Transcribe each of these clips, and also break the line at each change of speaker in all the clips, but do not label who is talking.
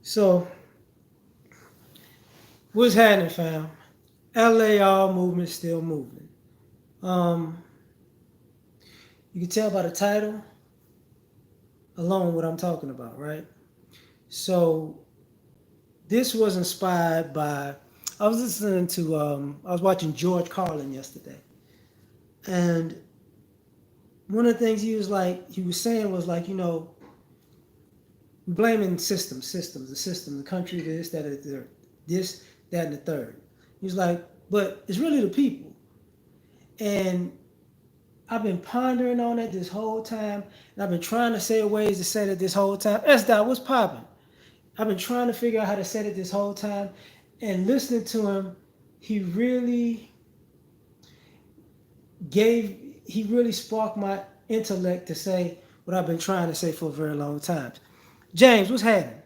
So, what's happening, fam? L.A.R. movement still moving. Um, you can tell by the title alone what I'm talking about, right? So, this was inspired by. I was listening to. I was watching George Carlin yesterday, and one of the things he was saying was like, blaming systems, the system, the country, this, that, and the third, this, that, and the third. He was like, but it's really the people. And I've been pondering on it this whole time, and I've been trying to say ways to say it this whole time. S. Dot, what's popping? I've been trying to figure out how to say it this whole time, and listening to him, he really he really sparked my intellect to say what I've been trying to say for a very long time. James, what's happening?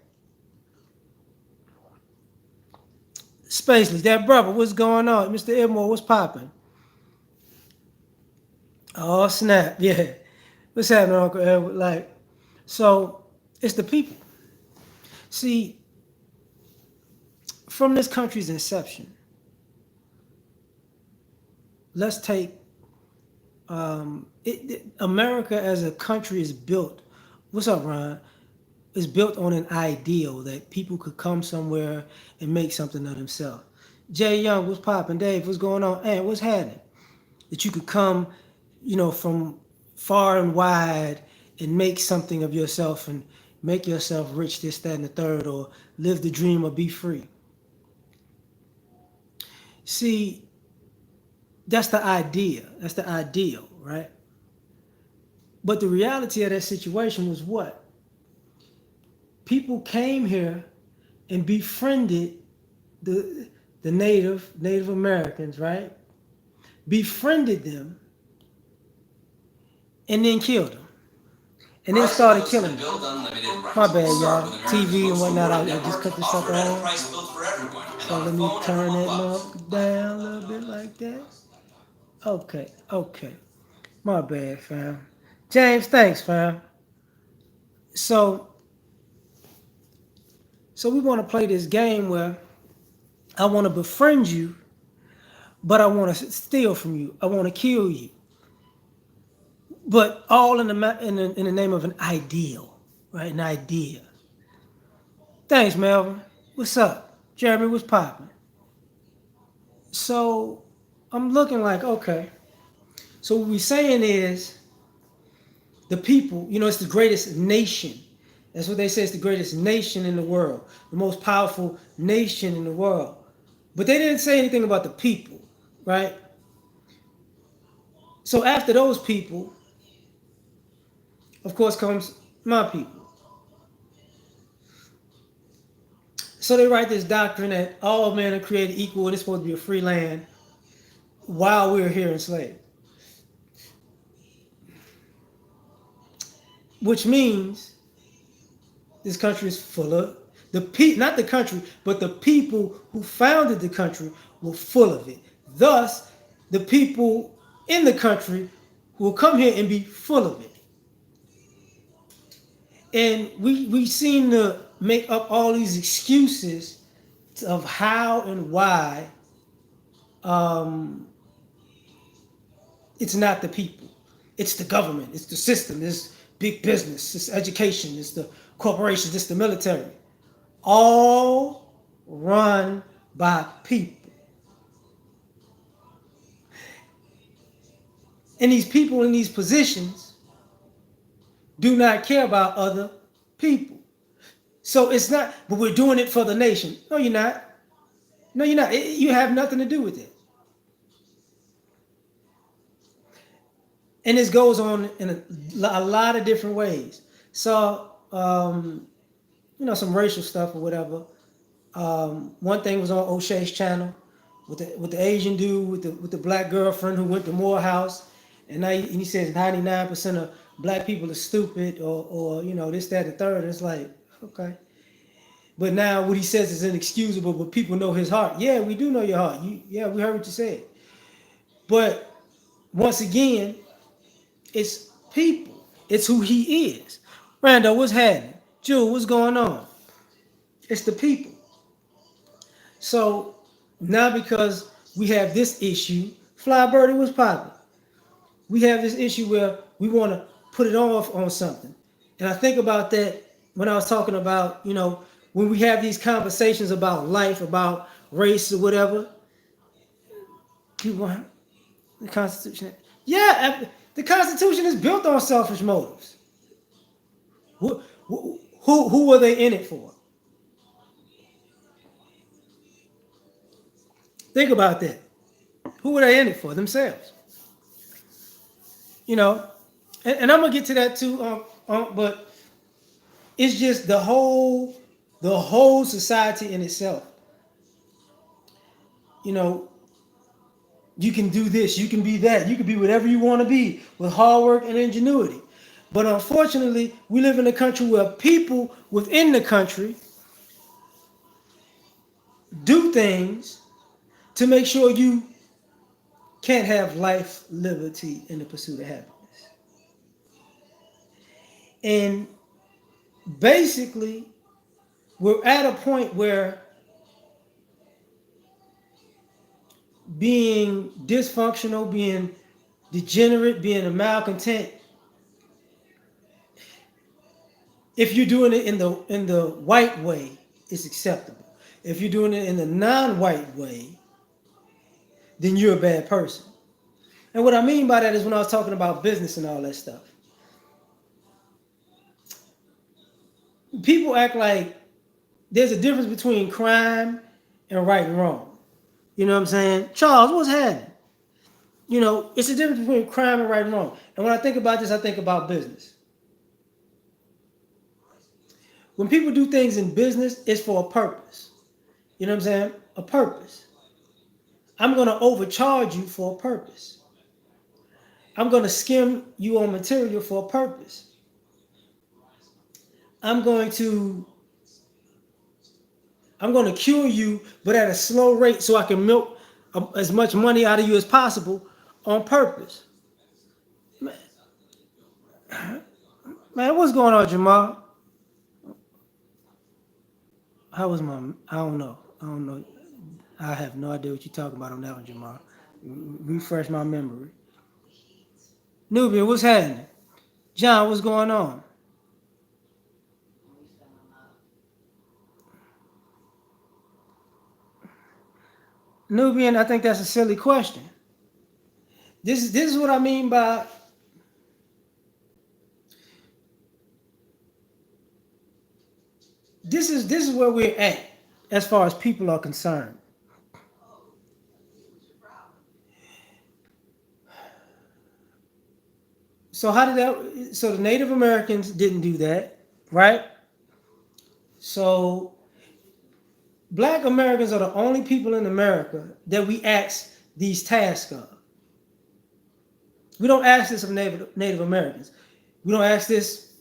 Spacely, that brother, what's going on? Mr. Edmore, what's popping? Oh snap, yeah. What's happening, Uncle Edward? So it's the people. See, from this country's inception, let's take America as a country is built. What's up, Ron? Is built on an ideal that people could come somewhere and make something of themselves. Jay Young, what's popping? Dave, what's going on? And what's happening? That you could come, from far and wide and make something of yourself and make yourself rich, this, that, and the third, or live the dream or be free. See, that's the idea. That's the ideal, right? But the reality of that situation was what? People came here and befriended the Native Americans, right? Befriended them and then killed them. And then started killing them. My bad, y'all. TV and whatnot. I just cut this sucker on. So let me turn that up down a little bit like that. Okay. My bad, fam. James, thanks, fam. So, so we want to play this game where I want to befriend you, but I want to steal from you. I want to kill you, but all in the name of an ideal, right? An idea. Thanks, Melvin. What's up, Jeremy? What's popping? So I'm looking like, okay. So what we're saying is the people. It's the greatest nation. That's what they say. It's the greatest nation in the world, the most powerful nation in the world. But they didn't say anything about the people, right? So after those people, of course, comes my people. So they write this doctrine that all men are created equal and it's supposed to be a free land while we're here enslaved. Which means this country is full of not the country, but the people who founded the country were full of it. Thus, the people in the country will come here and be full of it. And we seem to make up all these excuses of how and why it's not the people. It's the government. It's the system. It's big business. It's education. It's the corporations. It's the military. All run by people. And these people in these positions do not care about other people. So it's not, but we're doing it for the nation. No, you're not. No, you're not. You have nothing to do with it. And this goes on in a lot of different ways. So, some racial stuff or whatever. One thing was on O'Shea's channel with the Asian dude with the black girlfriend who went to Morehouse, and he says 99% of black people are stupid or this, that, and the third. And it's like, okay. But now what he says is inexcusable, but people know his heart. Yeah, we do know your heart. We heard what you said. But once again, it's people. It's who he is. Rando, what's happening? Jewel, what's going on? It's the people. So now because we have this issue, Fly Birdie was popular. We have this issue where we want to put it off on something. And I think about that when I was talking about, when we have these conversations about life, about race or whatever, people want the Constitution. Yeah, the Constitution is built on selfish motives. Who were they in it for? Think about that. Who were they in it for? Themselves. You know, and I'm gonna get to that too. But it's just the whole society in itself. You know, you can do this, you can be that, you can be whatever you want to be with hard work and ingenuity. But unfortunately, we live in a country where people within the country do things to make sure you can't have life, liberty, and the pursuit of happiness. And basically, we're at a point where being dysfunctional, being degenerate, being a malcontent, if you're doing it in the white way, it's acceptable. If you're doing it in the non-white way, then you're a bad person. And what I mean by that is when I was talking about business and all that stuff. People act like there's a difference between crime and right and wrong. You know what I'm saying? Charles, what's happening? It's a difference between crime and right and wrong. And when I think about this, I think about business. When people do things in business, it's for a purpose. You know what I'm saying? A purpose. I'm going to overcharge you for a purpose. I'm going to skim you on material for a purpose. I'm going to cure you, but at a slow rate so I can milk as much money out of you as possible on purpose. Man, what's going on, Jamal? How was my? I don't know. I don't know. I have no idea what you're talking about on that one, Jamal. Refresh my memory. Nubian, what's happening? John, what's going on? Nubian, I think that's a silly question. This is what I mean by this is where we're at as far as people are concerned. So how did that? So the Native Americans didn't do that, right? So Black Americans are the only people in America that we ask these tasks of. We don't ask this of Native Americans. We don't ask this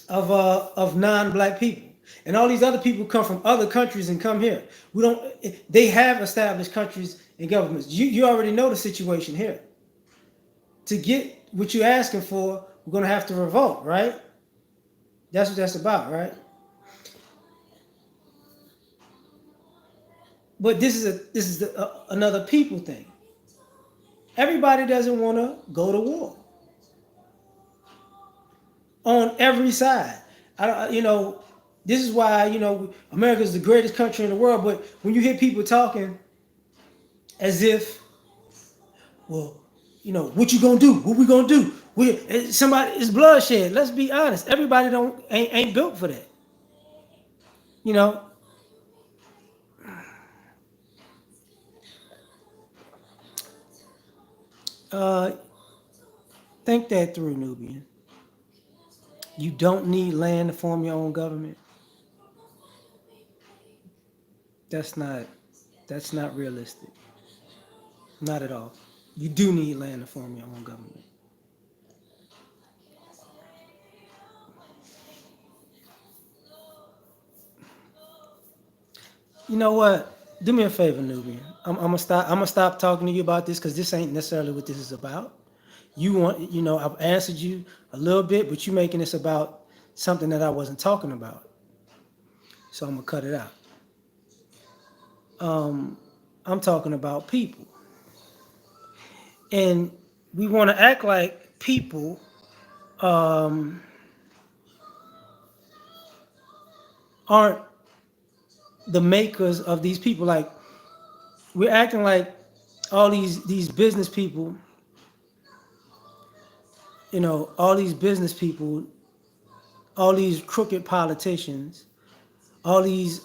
of non-black people. And all these other people come from other countries and come here. We don't. They have established countries and governments. You already know the situation here. To get what you're asking for, we're gonna have to revolt, right? That's what that's about, right? But another people thing. Everybody doesn't want to go to war on every side. This is why America is the greatest country in the world. But when you hear people talking as if, well, what you gonna do? What we gonna do? Somebody is bloodshed. Let's be honest. Everybody don't ain't built for that. You know, uh, think that through, Nubian. You don't need land to form your own government. That's not that's not realistic. Not at all. You do need land to form your own government. You know what? Do me a favor, Nubian. I'm gonna stop. I'm gonna stop talking to you about this because this ain't necessarily what this is about. I've answered you a little bit, but you making this about something that I wasn't talking about. so I'm gonna cut it out. Um, I'm talking about people, and we want to act like people um, aren't the makers of these people. Like we're acting like all these business people, all these business people, all these crooked politicians, all these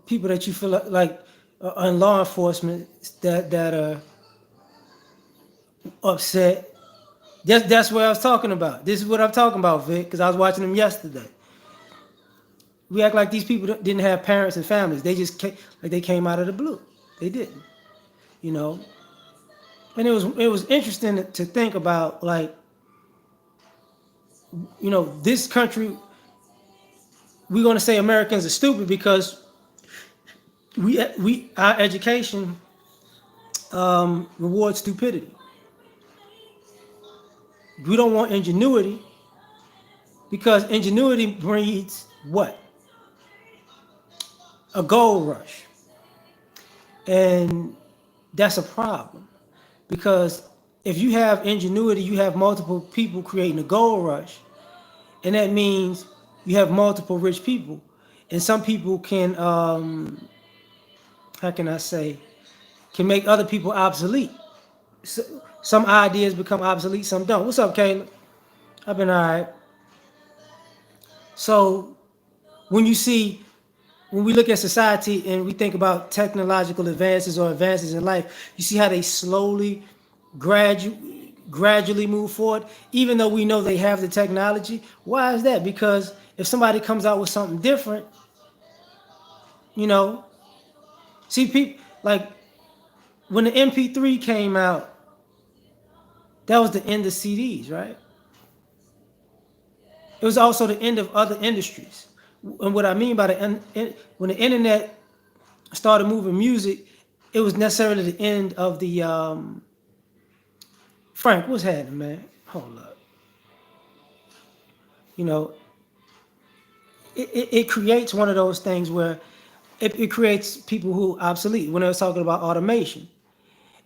people that you feel like in law enforcement that are upset. That's what I was talking about. This is what I'm talking about, Vic, because I was watching them yesterday. We act like these people didn't have parents and families. They just came, like they came out of the blue. They didn't, you know. And it was interesting to think about, like, this country. We're gonna say Americans are stupid because we our education rewards stupidity. We don't want ingenuity because ingenuity breeds what? A gold rush. And that's a problem because if you have ingenuity, you have multiple people creating a gold rush, and that means you have multiple rich people, and some people can, how can I say, can make other people obsolete. So, some ideas become obsolete, some don't. What's up, Caleb? I've been all right. So when you see when we look at society and we think about technological advances or advances in life, you see how they slowly, gradually move forward, even though we know they have the technology. Why is that? Because if somebody comes out with something different, you know, see people like when the MP3 came out, that was the end of CDs, right? It was also the end of other industries. And what I mean by when the internet started moving music, it was necessarily the end of the Frank, what's happening, man? Hold up. You know, it creates one of those things where it creates people who are obsolete when I was talking about automation.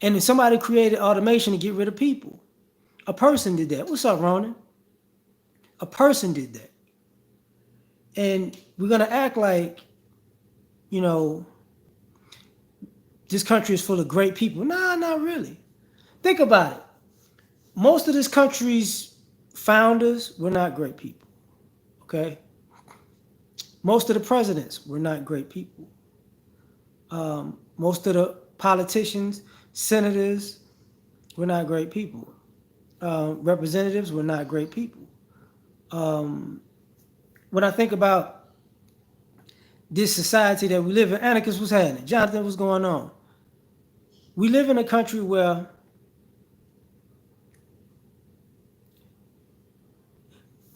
And if somebody created automation to get rid of people, a person did that. What's up, Ronan? A person did that. And we're gonna act like, you know, this country is full of great people. Nah, not really. Think about it. Most of this country's founders were not great people. Okay? Most of the presidents were not great people. Most of the politicians, senators were not great people. Representatives were not great people. When I think about this society that we live in, Anarchist, what's happening? Jonathan, what's going on? We live in a country where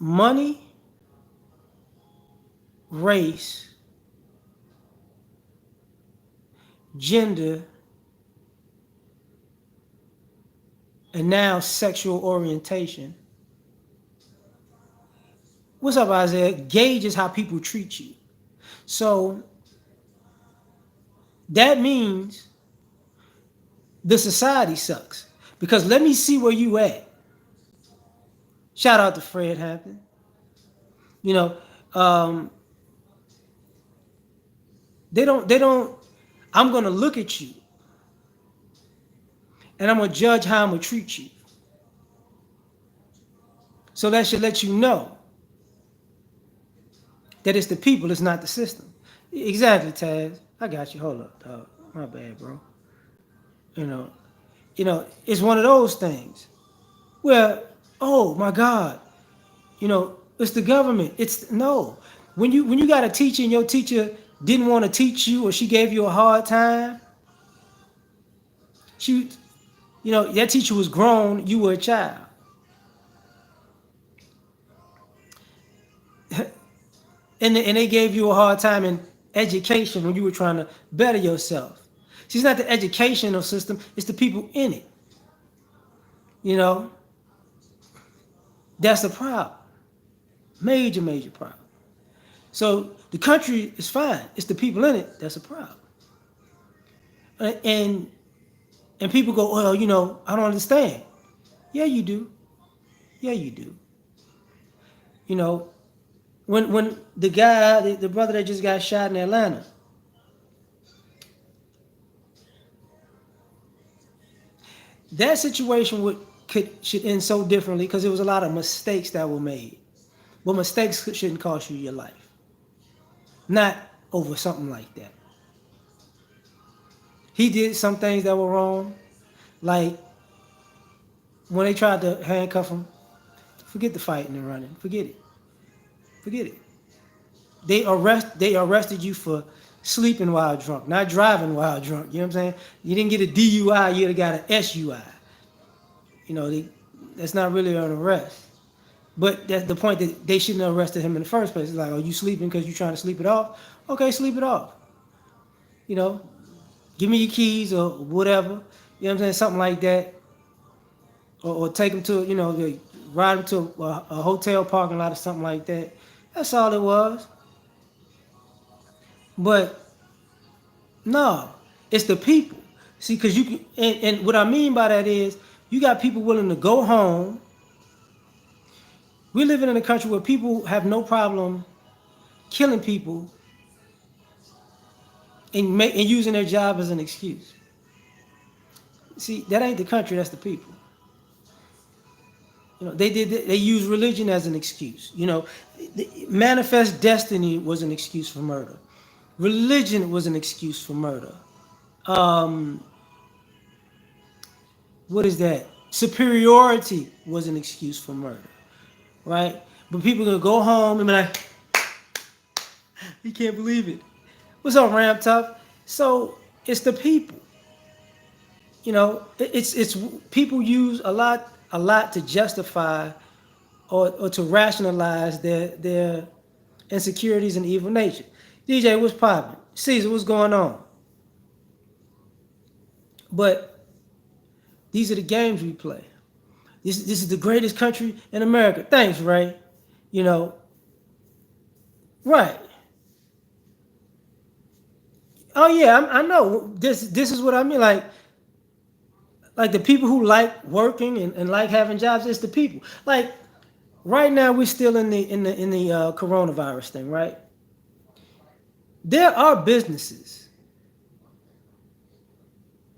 money, race, gender, and now sexual orientation. What's up, Isaiah? Gauges how people treat you. So that means the society sucks. Because let me see where you at. Shout out to Fred Hampton. You know, um, they don't, I'm gonna look at you and I'm gonna judge how I'm gonna treat you. So that should let you know that it's the people, it's not the system. Exactly, Taz. I got you. Hold up, dog. My bad, bro. You know, it's one of those things where, oh my God, it's the government. It's no. When you got a teacher and your teacher didn't want to teach you or she gave you a hard time, she, that teacher was grown, you were a child. And they gave you a hard time in education when you were trying to better yourself. See, it's not the educational system, it's the people in it. You know, that's the problem. Major, major problem. So the country is fine. It's the people in it that's a problem. And and people go, well, I don't understand. Yeah, you do. Yeah, you do. You know, when the guy, the brother that just got shot in Atlanta, that situation should end so differently because there was a lot of mistakes that were made. But mistakes shouldn't cost you your life. Not over something like that. He did some things that were wrong, like when they tried to handcuff him. Forget the fighting and running. Forget it. Forget it. They arrested you for sleeping while drunk, not driving while drunk. You know what I'm saying? You didn't get a DUI, you'd have got an SUI. You know, that's not really an arrest. But that's the point that they shouldn't have arrested him in the first place. It's like, are you sleeping because you're trying to sleep it off? Okay, sleep it off. You know, give me your keys or whatever. You know what I'm saying? Something like that. Or take them to, ride them to a hotel parking lot or something like that. That's all it was. But no, it's the people. See, because you can, and what I mean by that is you got people willing to go home. We're living in a country where people have no problem killing people and using their job as an excuse. See, that ain't the country, that's the people. They use religion as an excuse. Manifest destiny was an excuse for murder. Religion was an excuse for murder. Um, what is that? Superiority was an excuse for murder, right? But people gonna go home and be like, you can't believe it. What's up, Ram Tough? So it's the people. It's people use a lot to justify or to rationalize their insecurities and evil nature. DJ, what's popping? Caesar, what's going on? But these are the games we play. This is the greatest country in America. Thanks, Ray. You know, right? Oh yeah, I know. This is what I mean. Like the people who like working and like having jobs. It's the people. Like right now, we're still in the coronavirus thing, right? There are businesses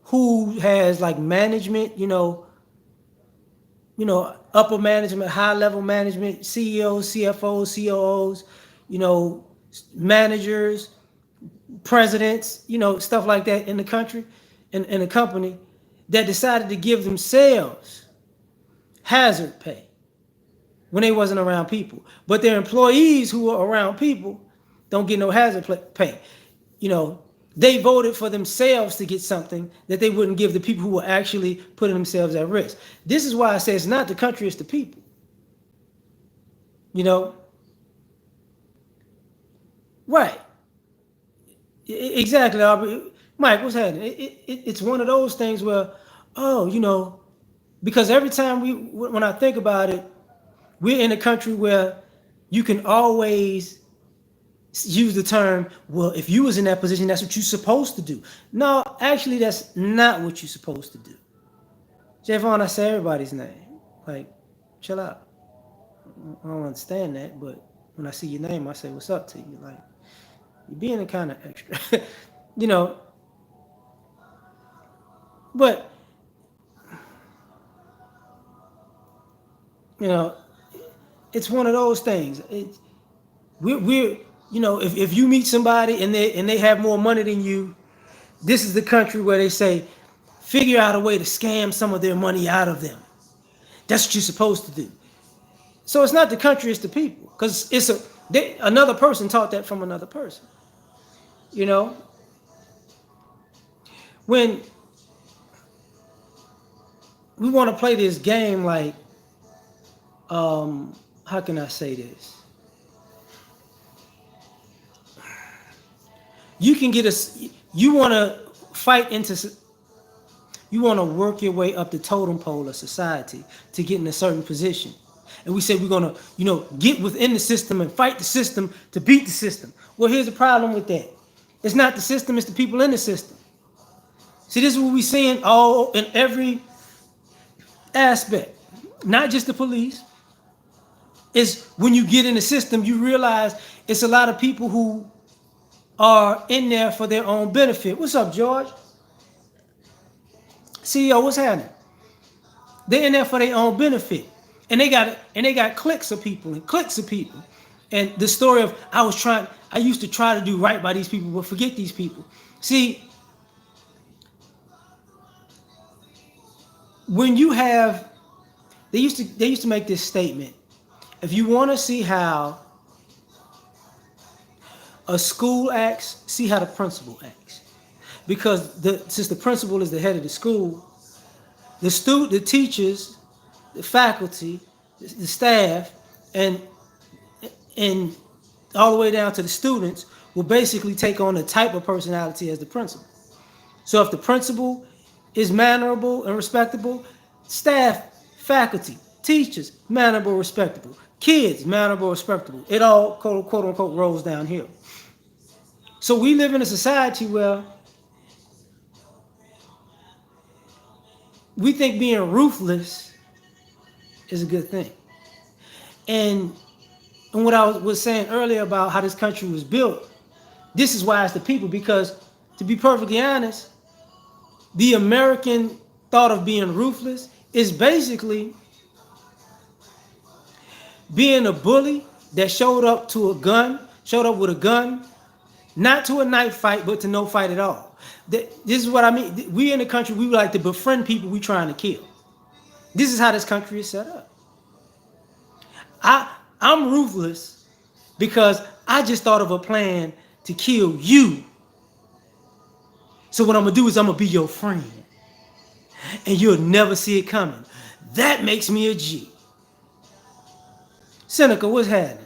who has like management, upper management, high level management, CEOs, CFOs, COOs, you know, managers, presidents, stuff like that in the country, in a company that decided to give themselves hazard pay when they wasn't around people. But their employees who are around people don't get no hazard pay. You know, they voted for themselves to get something that they wouldn't give the people who were actually putting themselves at risk. This is why I say it's not the country, it's the people. You know? Right. Exactly, Aubrey. Mike, what's happening? It's one of those things where, oh, because every time when I think about it, we're in a country where you can always use the term, well, if you was in that position, that's what you're supposed to do. No, actually, that's not what you're supposed to do. Javon, I say everybody's name. Like, chill out. I don't understand that, but when I see your name, I say, what's up to you? Like, you're being a kind of extra. you know, but, you know, it's one of those things. We're if you meet somebody and they have more money than you, this is the country where they say, figure out a way to scam some of their money out of them. That's what you're supposed to do. So it's not the country, it's the people, because another person taught that from another person. You know, when we want to play this game, like, how can I say this? You can get you want to fight into, you want to work your way up the totem pole of society to get in a certain position. And we say we're gonna, get within the system and fight the system to beat the system. Well, here's the problem with that. It's not the system, it's the people in the system. See, this is what we're seeing all in every aspect. Not just the police. It's when you get in the system, you realize it's a lot of people who are in there for their own benefit. What's up, George? CEO, what's happening? They're in there for their own benefit, and they got cliques of people and cliques of people. And the story of I used to try to do right by these people, but forget these people. See, when you have, they used to make this statement. If you want to see how a school acts, see how the principal acts. Because since the principal is the head of the school, the teachers, the faculty, the staff, and and all the way down to the students will basically take on the type of personality as the principal. So if the principal is mannerable and respectable, staff, faculty, teachers, mannerable, respectable, kids, mannerable, respectable. It all quote unquote rolls downhill. So we live in a society where we think being ruthless is a good thing. And what I was saying earlier about how this country was built, this is why it's the people. Because to be perfectly honest, the American thought of being ruthless is basically being a bully that showed up with a gun, not to a knife fight, but to no fight at all. This is what I mean. We in the country, we like to befriend people we trying to kill. This is how this country is set up. I'm ruthless because I just thought of a plan to kill you. So what I'm gonna do is I'm gonna be your friend, and you'll never see it coming. That makes me a G. Seneca, what's happening?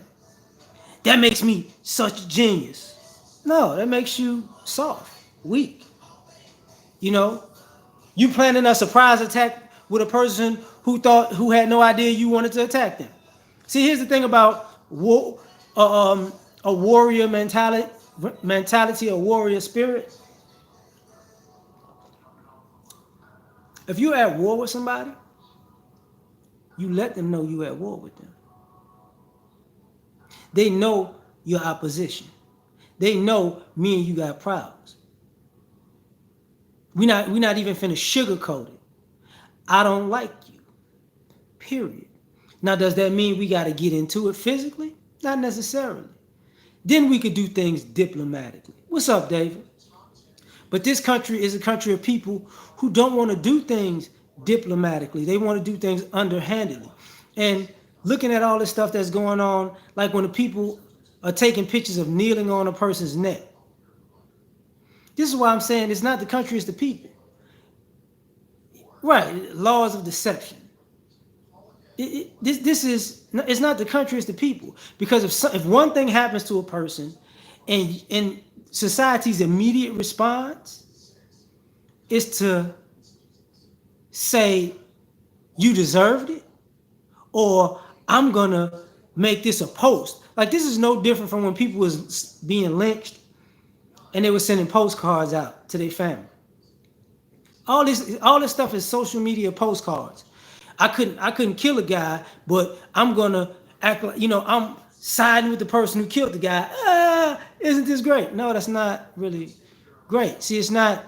That makes me such a genius. No, that makes you soft, weak. You know, you planning a surprise attack with a person who had no idea you wanted to attack them. See, here's the thing about a warrior mentality, a warrior spirit. If you're at war with somebody, you let them know you're at war with them. They know your opposition. They know me and you got problems. We not even finna sugarcoat it. I don't like you. Period. Now, does that mean we got to get into it physically? Not necessarily. Then we could do things diplomatically. What's up, David? But this country is a country of people who don't want to do things diplomatically. They want to do things underhandedly. And looking at all this stuff that's going on, like when the people are taking pictures of kneeling on a person's neck. This is why I'm saying it's not the country, it's the people. Right, laws of deception. It's not the country, it's the people. Because if one thing happens to a person, and society's immediate response is to say you deserved it, or I'm gonna make this a post. Like, this is no different from when people was being lynched and they were sending postcards out to their family. All this stuff is social media postcards. I couldn't kill a guy, but I'm gonna act like I'm siding with the person who killed the guy. Isn't this great? No, that's not really great. See, it's not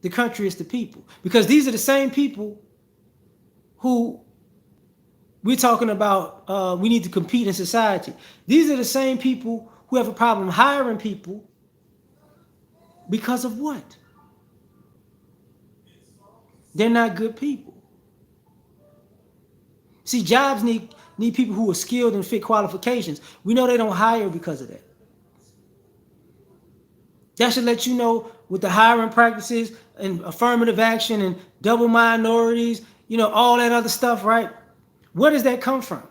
the country, it's the people. Because these are the same people who we're talking about. We need to compete in society. These are the same people who have a problem hiring people because of what? They're not good people. See, jobs need people who are skilled and fit qualifications. We know they don't hire because of that. That should let you know with the hiring practices and affirmative action and double minorities, all that other stuff, right? Where does that come from?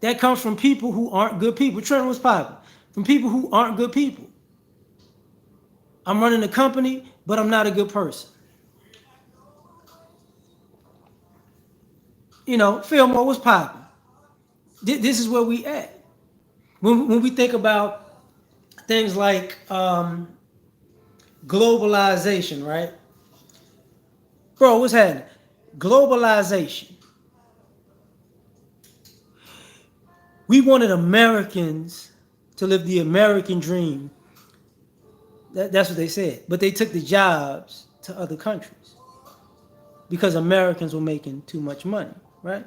That comes from people who aren't good people. Trent was popping. From people who aren't good people. I'm running a company, but I'm not a good person. Fillmore was popping. This is where we at. When we think about things like globalization, right? Bro, what's happening? Globalization. We wanted Americans to live the American dream. That's what they said. But they took the jobs to other countries because Americans were making too much money, right?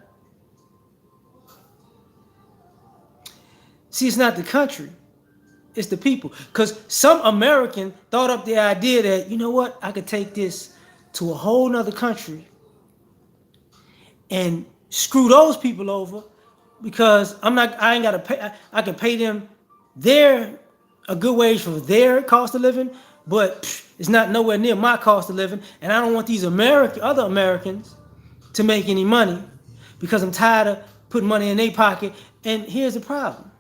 See, it's not the country, it's the people. Because some American thought up the idea that, you know what, I could take this to a whole nother country and screw those people over because I ain't gotta pay. I can pay them their a good wage for their cost of living, but it's not nowhere near my cost of living, and I don't want these other Americans to make any money because I'm tired of putting money in their pocket. And here's the problem: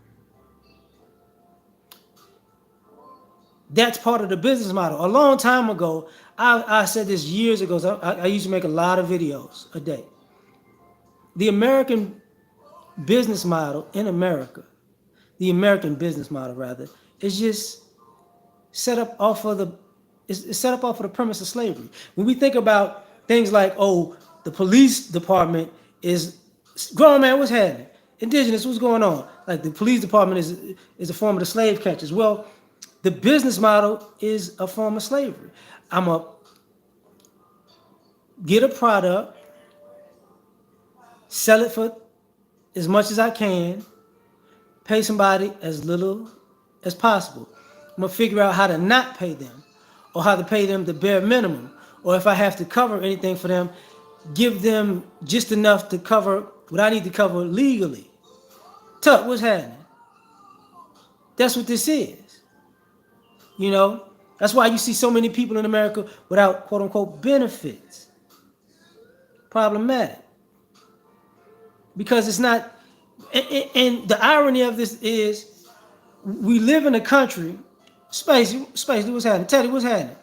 that's part of the business model. A long time ago, I said this years ago. So I used to make a lot of videos a day. The American business model in America, the American business model rather, is just set up off of the it's set up off of the premise of slavery. When we think about things like, oh, the police department is grown man, what's happening? Indigenous, what's going on? Like the police department is a form of the slave catchers. Well, the business model is a form of slavery. I'm gonna get a product, sell it for as much as I can, pay somebody as little as possible. I'm gonna figure out how to not pay them, or how to pay them the bare minimum, or if I have to cover anything for them, give them just enough to cover what I need to cover legally. Tuck, what's happening? That's what this is. You know, that's why you see so many people in America without quote unquote benefits. Problematic because it's not. And the irony of this is, we live in a country. Spacey, what's happening? Teddy, what's happening?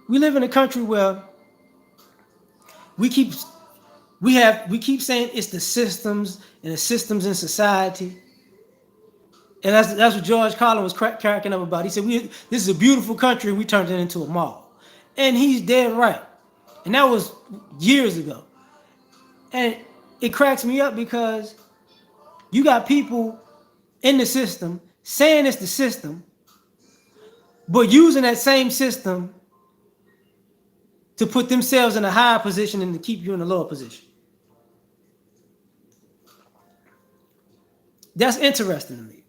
We live in a country where we keep we keep saying it's the systems and the systems in society, and that's what George Carlin was cracking up about. He said, this is a beautiful country, and we turned it into a mall," and he's dead right. And that was years ago, and it cracks me up because you got people in the system saying it's the system, but using that same system to put themselves in a higher position and to keep you in a lower position. That's interesting to me.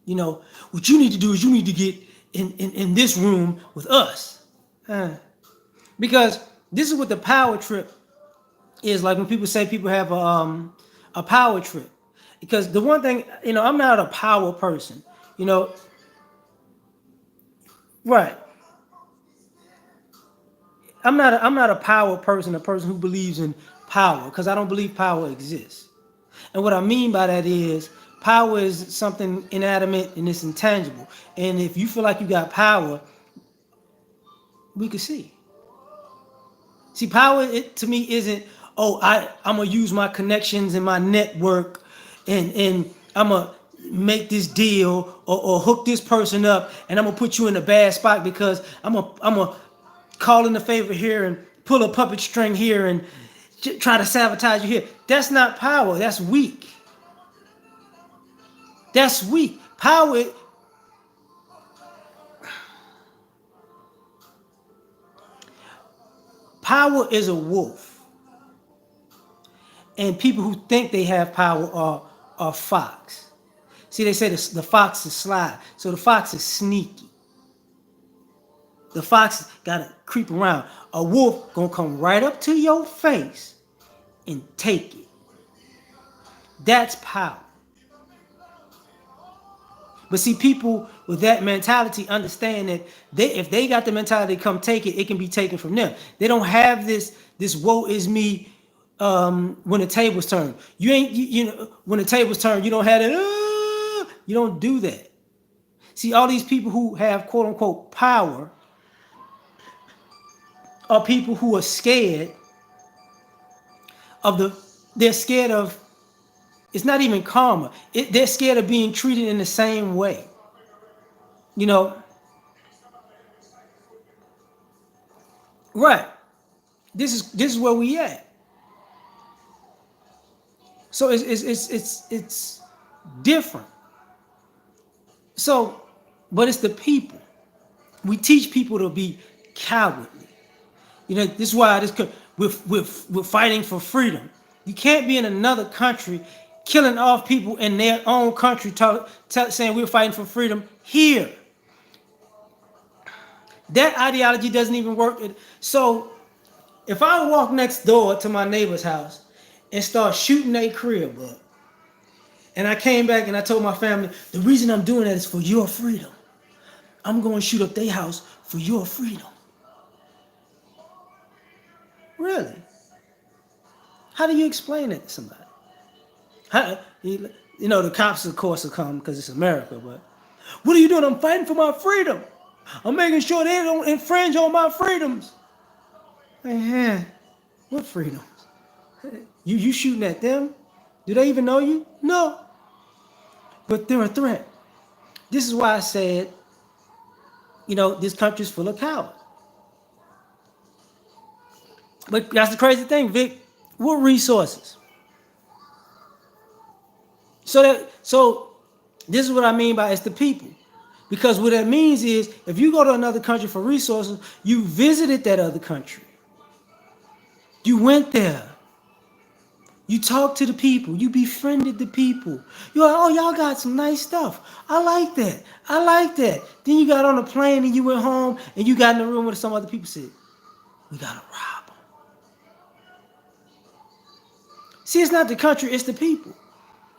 You know, what you need to do is you need to get in this room with us. Because this is what the power trip is like when people say people have a power trip. Because the one thing, I'm not a power person. You know, right. I'm not a power person, a person who believes in power, because I don't believe power exists. And what I mean by that is power is something inanimate and it's intangible. And if you feel like you got power, we can see. See, power to me isn't, oh, I'm gonna use my connections and my network, and I'm gonna make this deal, or hook this person up, and I'm gonna put you in a bad spot because I'm gonna call in a favor here and pull a puppet string here and try to sabotage you here. That's not power. That's weak. That's weak. Power is a wolf, and people who think they have power are fox. See, they say the fox is sly, so the fox is sneaky. The fox gotta creep around. A wolf gonna come right up to your face and take it. That's power. But see, people with that mentality understand that if they got the mentality to come take it, it can be taken from them. They don't have this woe is me when the tables turn. You ain't you know when the tables turn, you don't have that. You don't do that. See, all these people who have quote unquote power are people who are scared of the. They're scared of It's not even karma. They're scared of being treated in the same way. You know, right? This is where we at. So it's different. So, but it's the people. We teach people to be cowardly. You know, this is why we're fighting for freedom. You can't be in another country killing off people in their own country saying we're fighting for freedom here. That ideology doesn't even work. So if I walk next door to my neighbor's house and start shooting their crib up, and I came back and I told my family, the reason I'm doing that is for your freedom. I'm going to shoot up their house for your freedom. Really? How do you explain that to somebody? The cops, of course, will come because it's America, but what are you doing? I'm fighting for my freedom. I'm making sure they don't infringe on my freedoms. Man, what freedoms? You shooting at them? Do they even know you? No. But they're a threat. This is why I said, this country's full of cowards. But that's the crazy thing, Vic. What resources? So this is what I mean by it's the people. Because what that means is if you go to another country for resources, you visited that other country. You went there. You talked to the people. You befriended the people. You're like, oh, y'all got some nice stuff. I like that. I like that. Then you got on a plane and you went home and you got in the room with some other people said, we got to rob them. See, it's not the country, it's the people.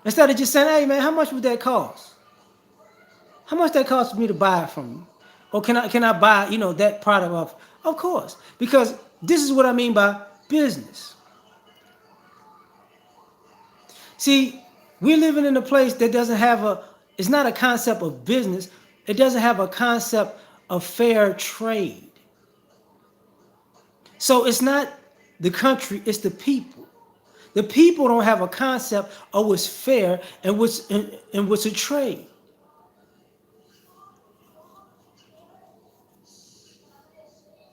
Instead of just saying, hey, man, how much would that cost? How much that cost for me to buy it from you? Or can I buy, that product off? Of course. Because this is what I mean by business. See, we're living in a place that doesn't have it's not a concept of business. It doesn't have a concept of fair trade. So it's not the country, it's the people. The people don't have a concept of what's fair and what's a trade.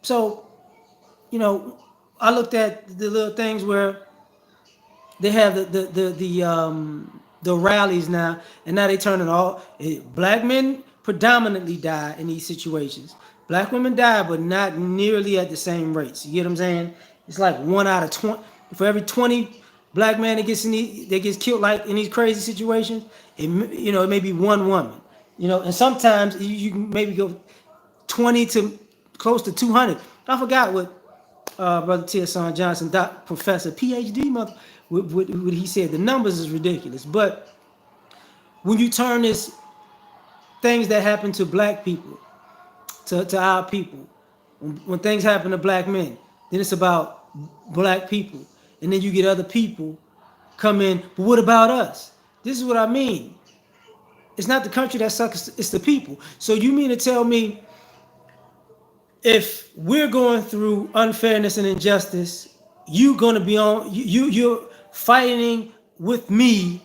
So, I looked at the little things where they have the rallies now, and now they turn it all. Black men predominantly die in these situations. Black women die, but not nearly at the same rates. You get what I'm saying? It's like 1 out of 20. For every 20 black man that gets killed like in these crazy situations, it may be one woman. And sometimes you can maybe go 20 to close to 200. I forgot what Brother T.S. Johnson, professor, PhD, what he said. The numbers is ridiculous. But when you turn this things that happen to black people, to our people, when things happen to black men, then it's about black people. And then you get other people come in, but what about us? This is what I mean. It's not the country that sucks, it's the people. So you mean to tell me if we're going through unfairness and injustice, you're going to be you're fighting with me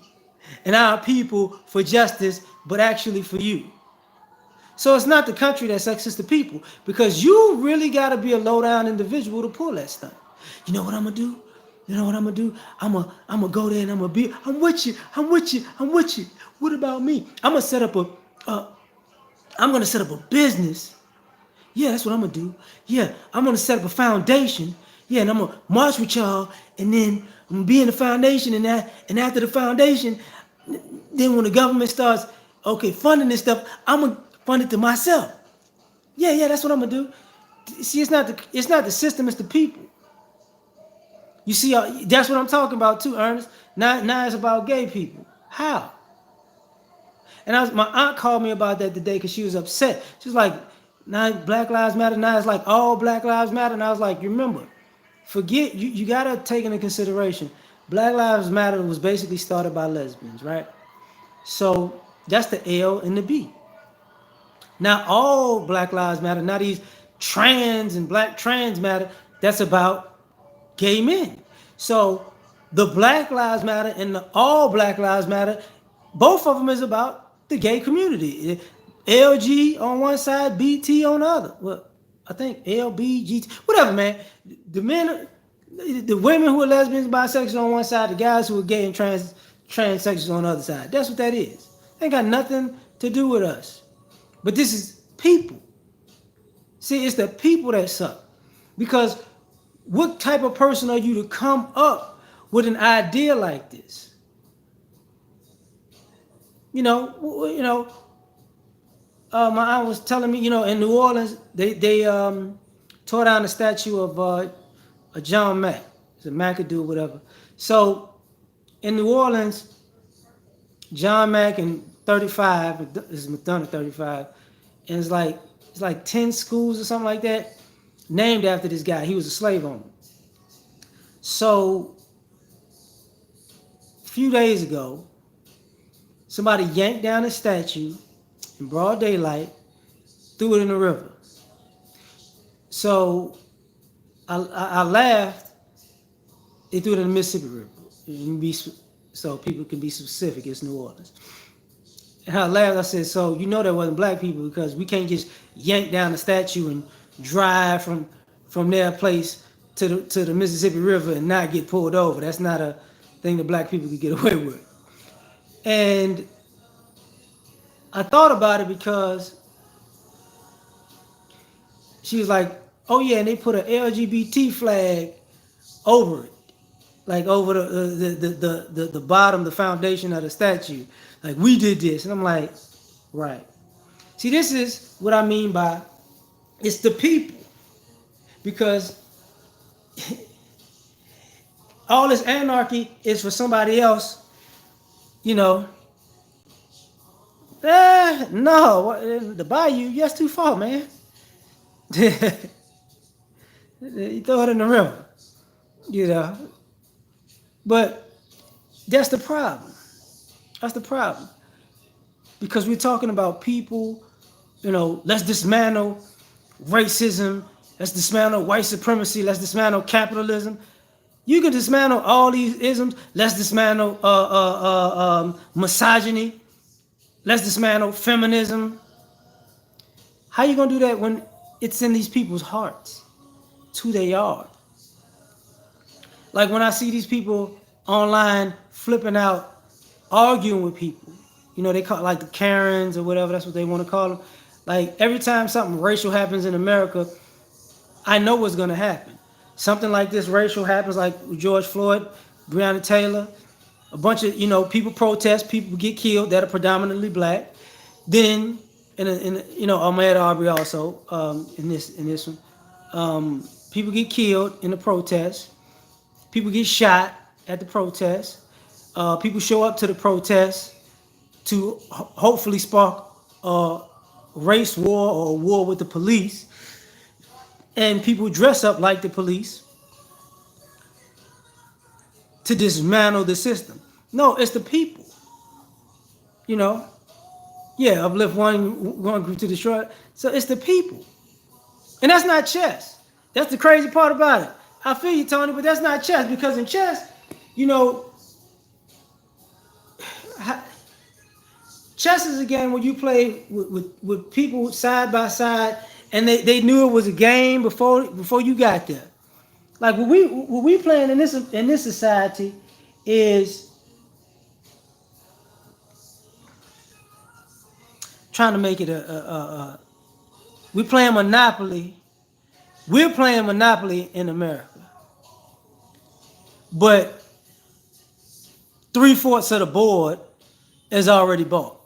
and our people for justice, but actually for you. So it's not the country that sucks, it's the people. Because you really got to be a low-down individual to pull that stuff. You know what I'm going to do? You know what I'm going to do? I'm gonna go there and I'm with you. What about me? I'm going to set up a business. Yeah, that's what I'm gonna do. Yeah, I'm gonna set up a foundation. Yeah, and I'm gonna march with y'all, and then I'm gonna be in the foundation, and after the foundation, then when the government starts, funding this stuff, I'm gonna fund it to myself. Yeah, that's what I'm gonna do. See, it's not the system, it's the people. You see, that's what I'm talking about too, Ernest. Now it's about gay people. How? And my aunt called me about that today because she was upset. She was like, now Black Lives Matter, now it's like all Black Lives Matter. And I was like, you remember, you got to take into consideration, Black Lives Matter was basically started by lesbians, right? So that's the L and the B. Not all Black Lives Matter, not these trans and black trans matter, that's about gay men. So The Black Lives Matter and the All Black Lives Matter, both of them is about the gay community. LG on one side, BT on the other. Well, I think LBGT, whatever, man. The men, the women who are lesbians, bisexual on one side, the guys who are gay and transsexuals on the other side. That's what that is. Ain't got nothing to do with us. But this is people. See, it's the people that suck. Because what type of person are you to come up with an idea like this? My aunt was telling me, in New Orleans, they tore down the statue of John Mack. It's a McAdoo, whatever. So in New Orleans, John Mack and 35, this is McDonough 35, and it's like 10 schools or something like that named after this guy. He was a slave owner. So a few days ago, somebody yanked down a statue in broad daylight, threw it in the river. So I laughed. They threw it in the Mississippi River. So people can be specific. It's New Orleans. And I laughed. I said, so you know that wasn't black people because we can't just yank down the statue and drive from their place to the Mississippi River and not get pulled over. That's not a thing that black people could get away with. And I thought about it because she was like, oh yeah, and they put an LGBT flag over it, like over the bottom, the foundation of the statue. Like, we did this. And I'm like, right. See, this is what I mean by it's the people. Because all this anarchy is for somebody else, no, the bayou, that's too far, man. You throw it in the river, you know. But that's the problem. That's the problem. Because we're talking about people, let's dismantle racism, let's dismantle white supremacy, let's dismantle capitalism. You can dismantle all these isms. Let's dismantle misogyny. Let's dismantle feminism. How you gonna do that when it's in these people's hearts? It's who they are. Like when I see these people online flipping out, arguing with people, they call it like the Karens or whatever, that's what they want to call them. Like every time something racial happens in America, I know what's gonna happen. Something like this racial happens, like George Floyd, Breonna Taylor, a bunch of people protest, people get killed that are predominantly black. Then, Ahmaud Arbery also in this one, people get killed in the protest. People get shot at the protest. People show up to the protest to hopefully spark a race war or a war with the police. And people dress up like the police to dismantle the system. No, it's the people. Uplift one group to destroy it. So it's the people. And that's not chess. That's the crazy part about it. I feel you, Tony, but that's not chess. Because in chess, chess is a game where you play with people side by side, and they knew it was a game before you got there. Like what we playing in this society is trying to make it we playing Monopoly. We're playing Monopoly in America, but 3/4 of the board is already bought.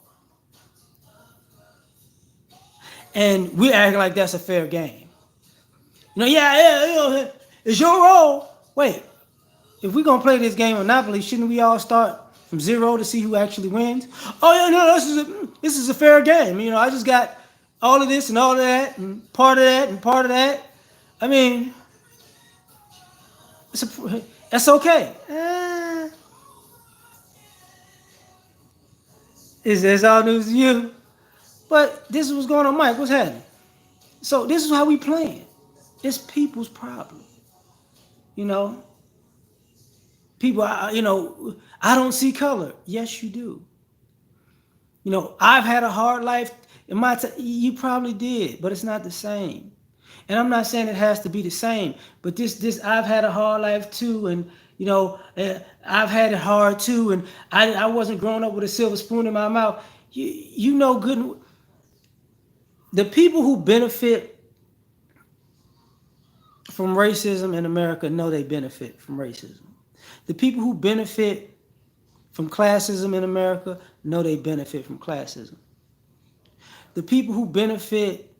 And we act like that's a fair game. It's your role. Wait, if we're going to play this game of Monopoly, shouldn't we all start from zero to see who actually wins? Oh, yeah, no, this is a fair game. I just got all of this and all of that and part of that and part of that. I mean, that's okay. It's all news to you. But this is what's going on, Mike. What's happening? So this is how we playing. It's people's problem. People, I don't see color. Yes, you do. I've had a hard life in my time. You probably did, but it's not the same. And I'm not saying it has to be the same, but this I've had a hard life too, and I've had it hard too, and I wasn't growing up with a silver spoon in my mouth. You know good. The people who benefit from racism in America know they benefit from racism. The people who benefit from classism in America know they benefit from classism. The people who benefit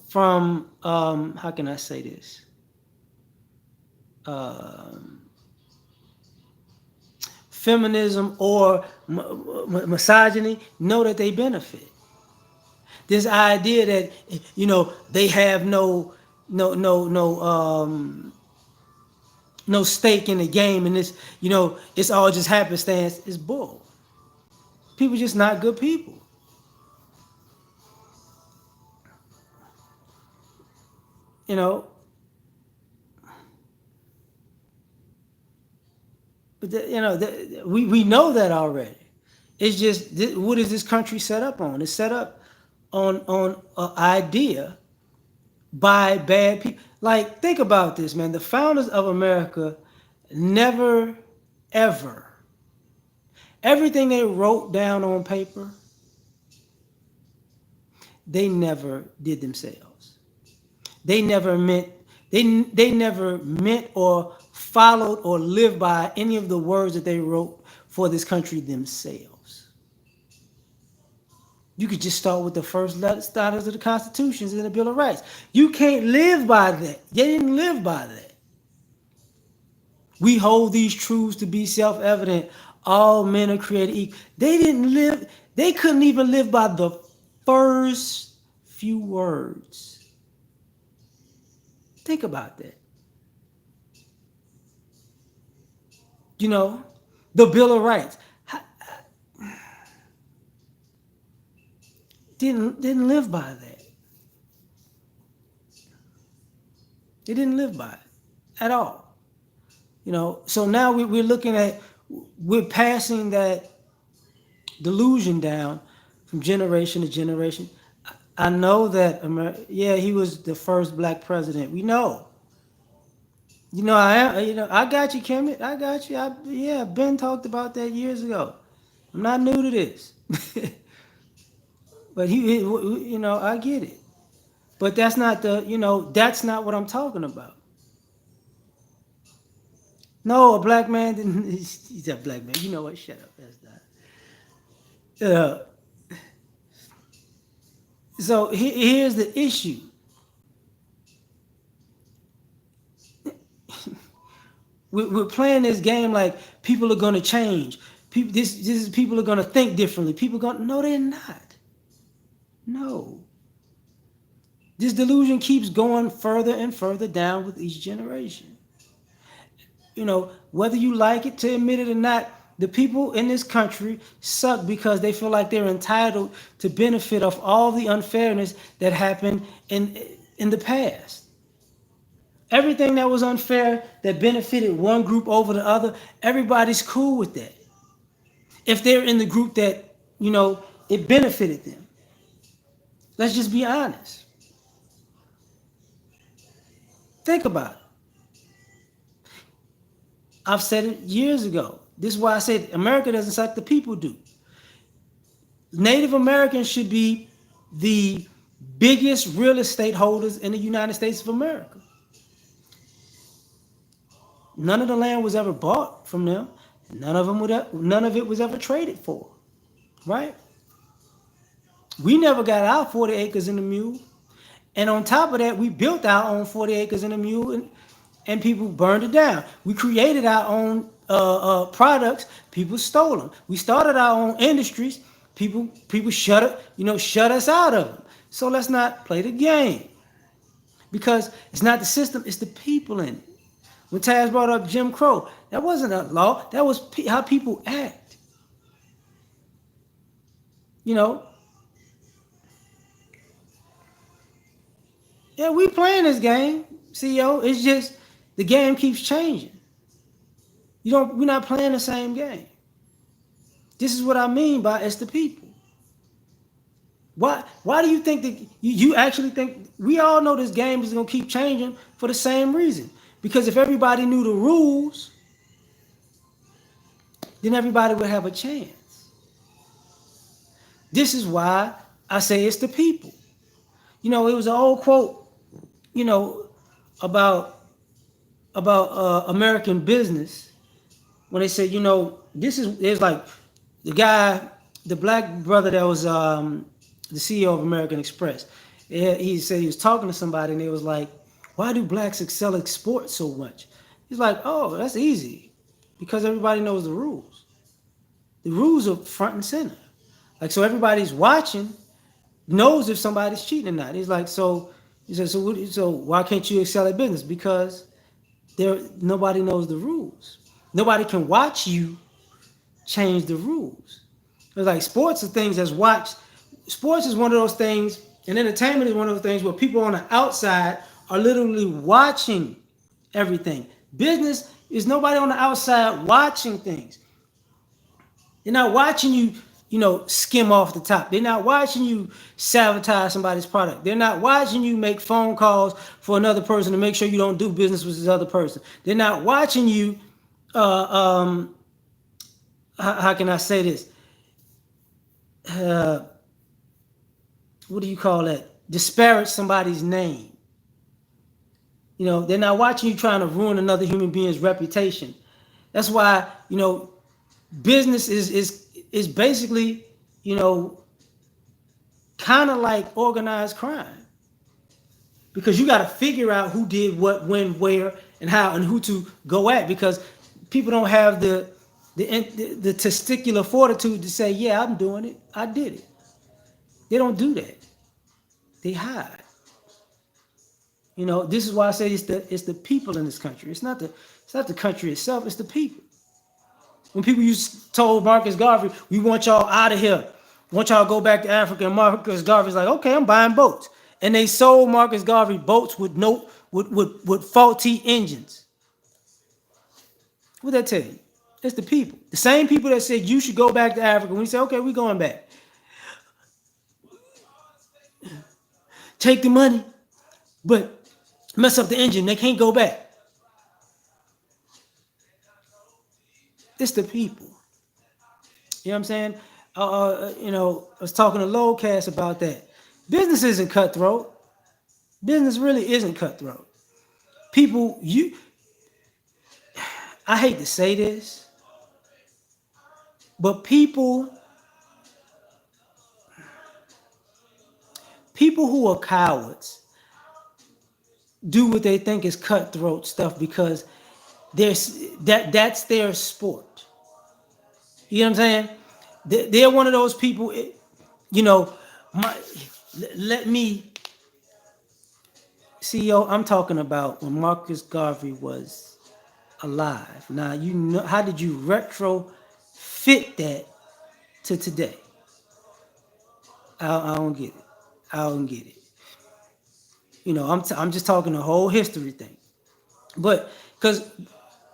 from how can I say this? Um Feminism or misogyny know that they benefit. This idea that they have no stake in the game, and it's all just happenstance is bull. People just not good people. You know, but we know that already. It's just what is this country set up on? It's set up on an idea by bad people. Like, think about this, man. The founders of America never, ever, everything they wrote down on paper, they never did themselves. They never meant they never meant or followed or lived by any of the words that they wrote for this country themselves. You could just start with the first letters of the Constitutions and the Bill of Rights. You can't live by that. They didn't live by that. We hold these truths to be self-evident. All men are created equal. They didn't live, they couldn't even live by the first few words. Think about that. You know, the Bill of Rights. Didn't live by that. They didn't live by it at all. So now we're looking at, we're passing that delusion down from generation to generation. I know that yeah, he was the first black president. We know. I am. I got you, Kemet. I got you. Yeah, Ben talked about that years ago. I'm not new to this, but I get it. But that's not that's not what I'm talking about. No, a black man didn't. He's a black man. You know what? Shut up. That's not. So here's the issue. We're playing this game like people are going to change. People are going to think differently. People going, no, they're not. No. This delusion keeps going further and further down with each generation. Whether you like it to admit it or not, the people in this country suck because they feel like they're entitled to benefit of all the unfairness that happened in the past. Everything that was unfair that benefited one group over the other, everybody's cool with that. If they're in the group that, it benefited them. Let's just be honest. Think about it. I've said it years ago. This is why I said America doesn't suck, the people do. Native Americans should be the biggest real estate holders in the United States of America. None of the land was ever bought from them. None of it was ever traded for. Right? We never got our 40 acres in the mule. And on top of that, we built our own 40 acres in the mule, and people burned it down. We created our own products. People stole them. We started our own industries. People shut us out of them. So let's not play the game, because it's not the system, it's the people in it. When Taz brought up Jim Crow, that wasn't a law. That was how people act. You know. Yeah, we playing this game, CEO. It's just the game keeps changing. We're not playing the same game. This is what I mean by it's the people. Why do you think that you actually think we all know this game is gonna keep changing for the same reason? Because if everybody knew the rules, then everybody would have a chance. This is why I say it's the people. It was an old quote, you know, about American business when they said, this is it's like the guy, the black brother that was the CEO of American Express. He said he was talking to somebody and they was like, "Why do blacks excel at sports so much?" He's like, "Oh, that's easy, because everybody knows the rules. The rules are front and center. Like so, everybody's watching, knows if somebody's cheating or not." He's like, "So." He said, "So why can't you excel at business? Because nobody knows the rules. Nobody can watch you change the rules. It's like sports are things that's watched. Sports is one of those things, and entertainment is one of those things where people on the outside are literally watching everything. Business is nobody on the outside watching things. They're not watching you, skim off the top. They're not watching you sabotage somebody's product. They're not watching you make phone calls for another person to make sure you don't do business with this other person. They're not watching you. How can I say this? Uh, what do you call that? Disparage somebody's name. They're not watching you trying to ruin another human being's reputation. That's why business is basically kind of like organized crime, because you got to figure out who did what, when, where, and how, and who to go at, because people don't have the testicular fortitude to say, yeah, I'm doing it, I did it. They don't do that. They hide. This is why I say it's the people in this country. It's not the country itself. It's the people. When people told Marcus Garvey, "We want y'all out of here. We want y'all to go back to Africa," and Marcus Garvey's like, "Okay, I'm buying boats." And they sold Marcus Garvey boats with faulty engines. What that tell you? It's the people. The same people that said you should go back to Africa. When you say, "Okay, we're going back," take the money, but mess up the engine. They can't go back. It's the people. You know what I'm saying? I was talking to Lowcast about that. Business isn't cutthroat. Business really isn't cutthroat. People, I hate to say this, but people who are cowards do what they think is cutthroat stuff because that's their sport. You know what I'm saying? They're one of those people. You know, my, let me CEO. I'm talking about when Marcus Garvey was alive. Now how did you fit that to today? I don't get it. I don't get it. I'm just talking the whole history thing. But because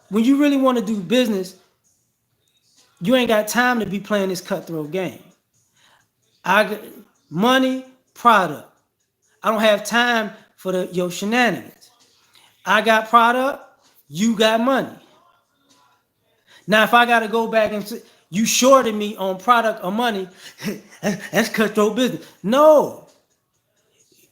when you really want to do business, you ain't got time to be playing this cutthroat game. I got money, product. I don't have time for your shenanigans. I got product, you got money. Now, if I got to go back and say, you shorted me on product or money, that's cutthroat business. No,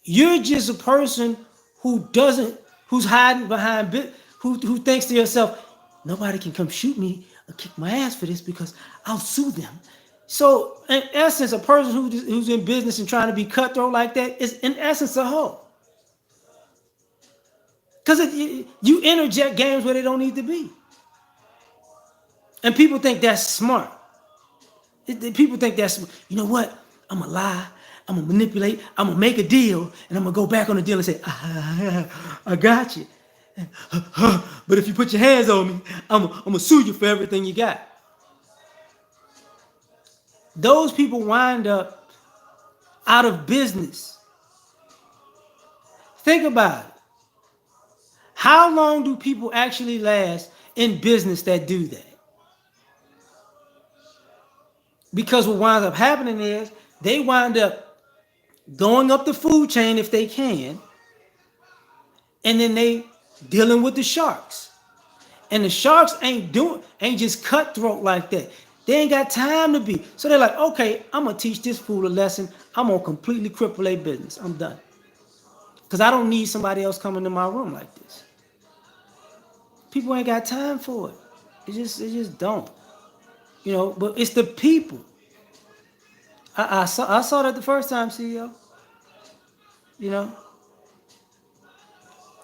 you're just a person who's hiding behind, who thinks to yourself, nobody can come shoot me or kick my ass for this because I'll sue them. So, in essence, a person who's in business and trying to be cutthroat like that is, in essence, a hoe. Because you interject games where they don't need to be. And people think that's smart. People think that's, you know what? I'm going to lie. I'm going to manipulate. I'm going to make a deal. And I'm going to go back on the deal and say, I got you. But if you put your hands on me, I'm going to sue you for everything you got. Those people wind up out of business. Think about it. How long do people actually last in business that do that. Because what winds up happening is they wind up going up the food chain if they can, and then they dealing with the sharks. And the sharks ain't just cutthroat like that. They ain't got time to be. So they're like, okay, I'm gonna teach this fool a lesson. I'm gonna completely cripple their business. I'm done. Because I don't need somebody else coming to my room like this. People ain't got time for it. It just don't. But it's the people. I saw that the first time, CEO. You know?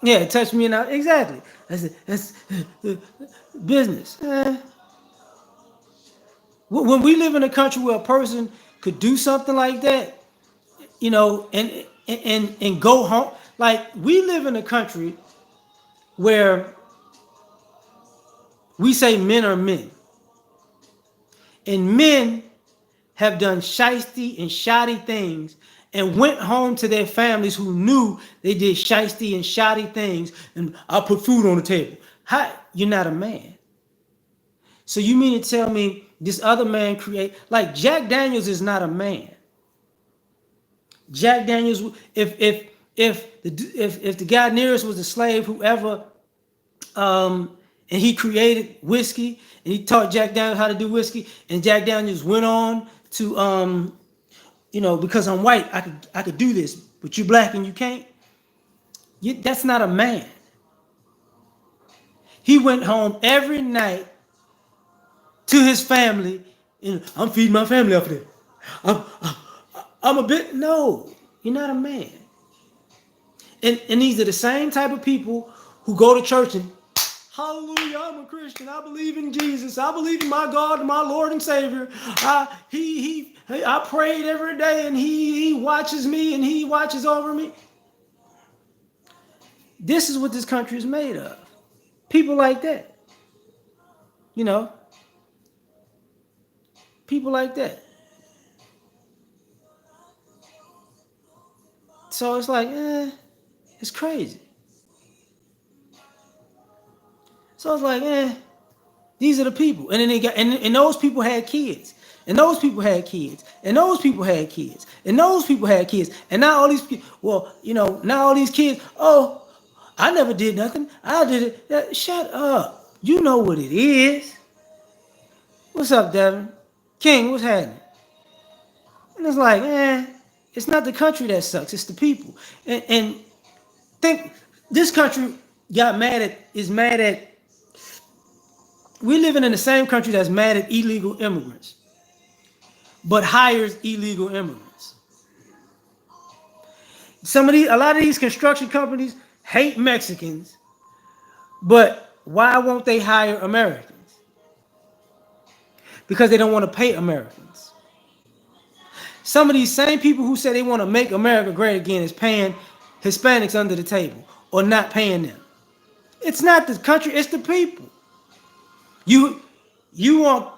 Yeah, it touched me and exactly. That's business. When we live in a country where a person could do something like that, and go home. Like we live in a country where we say men are men, and men have done shiesty and shoddy things and went home to their families who knew they did shiesty and shoddy things, and I put food on the table. How you're not a man? So you mean to tell me this other man like Jack Daniels is not a man? Jack Daniels, if the guy nearest was a slave, whoever, and he created whiskey and he taught Jack Daniels how to do whiskey, and Jack Daniels went on to because I'm white, I could do this, but you black and you can't. That's not a man. He went home every night to his family, and I'm feeding my family off of it. I'm a bit no. You're not a man. And these are the same type of people who go to church and hallelujah, I'm a Christian. I believe in Jesus. I believe in my God, my Lord and Savior. I prayed every day, and he watches me and he watches over me. This is what this country is made of. People like that. People like that. So it's like, it's crazy. So it's like, these are the people. And then they got, and those people had kids. And those people had kids. And those people had kids. And those people had kids. And now all these people, now all these kids, oh, I never did nothing. I did it. Shut up. You know what it is. What's up, Devin? King, what's happening? And it's like, it's not the country that sucks. It's the people. And think this country is mad at, we're living in the same country that's mad at illegal immigrants, but hires illegal immigrants. A lot of these construction companies hate Mexicans, but why won't they hire Americans? Because they don't want to pay Americans. Some of these same people who say they want to make America great again is paying Hispanics under the table or not paying them. It's not the country, it's the people. You want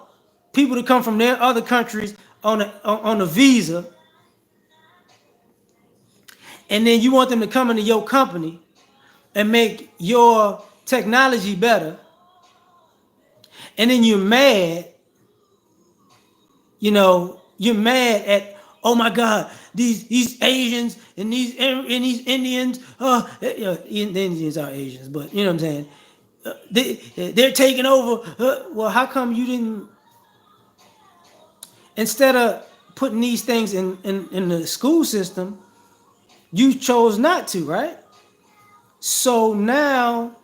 people to come from their other countries on a visa, and then you want them to come into your company and make your technology better, and then you're mad at, oh my God, these Asians and these Indians, the Indians are Asians, but you know what I'm saying, they're taking over. Well, how come you didn't, instead of putting these things in the school system, you chose not to, right? So now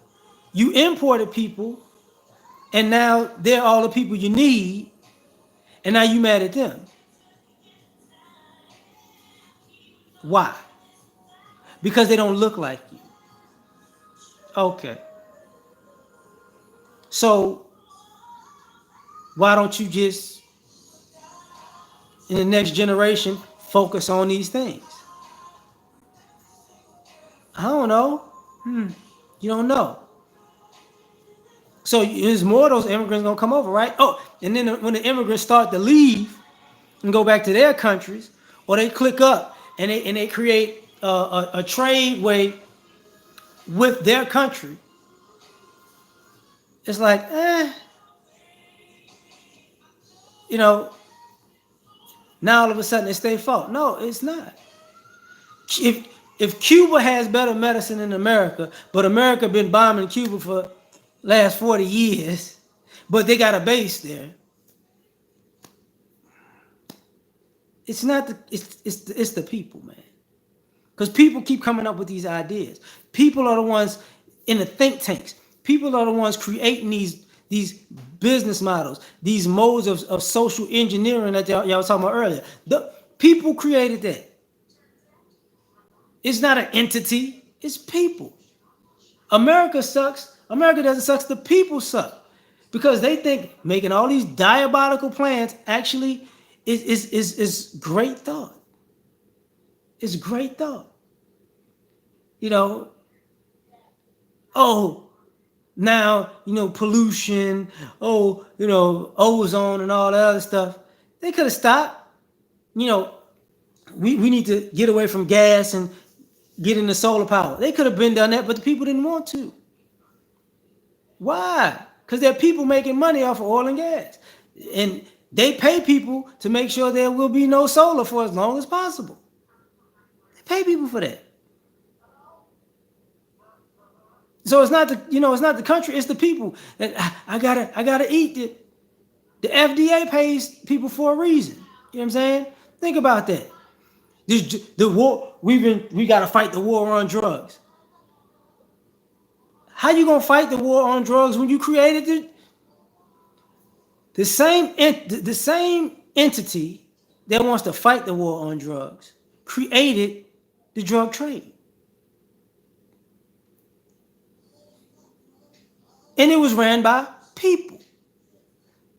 you imported people, and now they're all the people you need, and now you mad at them. Why? Because they don't look like you. Okay. So why don't you just, in the next generation, focus on these things? I don't know. You don't know. So there's more of those immigrants gonna come over, right? Oh, and then when the immigrants start to leave and go back to their countries, or they click up and they create a trade way with their country, it's like, you know, now all of a sudden it's their fault. No, it's not. If if Cuba has better medicine than America, but America been bombing Cuba for last 40 years, but they got a base there, it's not the it's the people, man. Because people keep coming up with these ideas. People are the ones in the think tanks. People are the ones creating these business models, these modes of social engineering that y'all was talking about earlier. The people created that. It's not an entity. It's people. America sucks. America doesn't suck. The people suck because they think making all these diabolical plans actually is great thought. It's great thought. You know, oh, now, pollution, oh, ozone and all that other stuff. They could have stopped. You know, we need to get away from gas and get into solar power. They could have been done that, but the people didn't want to. Why? Because there are people making money off of oil and gas. And they pay people to make sure there will be no solar for as long as possible. They pay people for that. So it's not the country, it's the people. And I gotta eat it. The FDA pays people for a reason. You know what I'm saying? Think about that. The war we gotta fight the war on drugs. How you gonna fight the war on drugs when you created the same entity that wants to fight the war on drugs created the drug trade, and it was ran by people.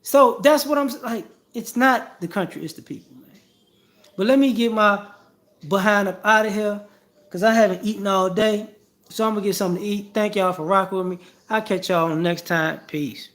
So that's what I'm like. It's not the country, it's the people, man. But let me get my behind up out of here because I haven't eaten all day. So I'm gonna get something to eat. Thank y'all for rocking with me. I'll catch y'all next time. Peace.